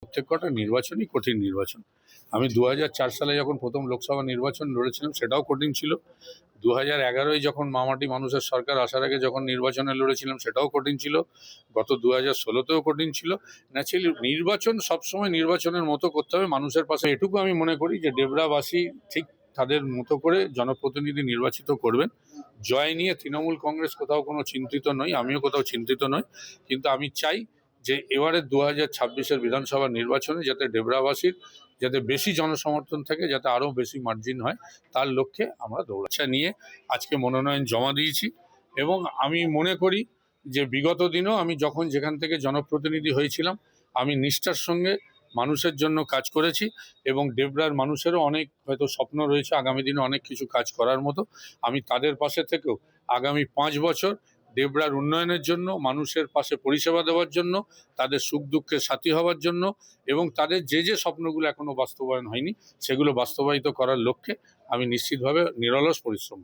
প্রত্যেক কটা নির্বাচনই কঠিন নির্বাচন। আমি 2004 সালে যখন প্রথম লোকসভা নির্বাচন লড়েছিলাম সেটাও কঠিন ছিল। 2011-য় যখন মামাটি মানুষের সরকার আসার আগে যখন নির্বাচনে লড়েছিলাম সেটাও কঠিন ছিল। গত 2016-তেও কঠিন ছিল। ন্যাচারালি নির্বাচন সবসময় নির্বাচনের মতো করতে হবে, মানুষের পাশে। এটুকু আমি মনে করি যে ডেবরাবাসী ঠিক তাদের মতো করে জনপ্রতিনিধি নির্বাচিত করবেন। জয় নিয়ে তৃণমূল কংগ্রেস কোথাও কোনো চিন্তিত নই, আমিও কোথাও চিন্তিত নই, কিন্তু আমি চাই যে এবারে 2026-এর বিধানসভা নির্বাচনে যাতে ডেবরাবাসীর যাতে বেশি জনসমর্থন থাকে, যাতে আরও বেশি মার্জিন হয়, তার লক্ষ্যে আমরা দৌড়াচ্ছা নিয়ে আজকে মনোনয়ন জমা দিয়েছি। এবং আমি মনে করি যে বিগত দিনেও আমি যখন যেখান থেকে জনপ্রতিনিধি হয়েছিলাম আমি নিষ্ঠার সঙ্গে মানুষের জন্য কাজ করেছি, এবং ডেবরার মানুষেরও অনেক হয়তো স্বপ্ন রয়েছে আগামী দিনে অনেক কিছু কাজ করার মতো। আমি তাদের পাশে থেকেও আগামী 5 বছর ডেবরার উন্নয়নের জন্য, মানুষের পাশে পরিষেবা দেওয়ার জন্য, তাদের সুখ দুঃখের সাথী হওয়ার জন্য, এবং তাদের যে যে স্বপ্নগুলো এখনো বাস্তবায়ন হয়নি সেগুলো বাস্তবায়িত করার লক্ষ্যে আমি নিশ্চিতভাবে নিরলস পরিশ্রম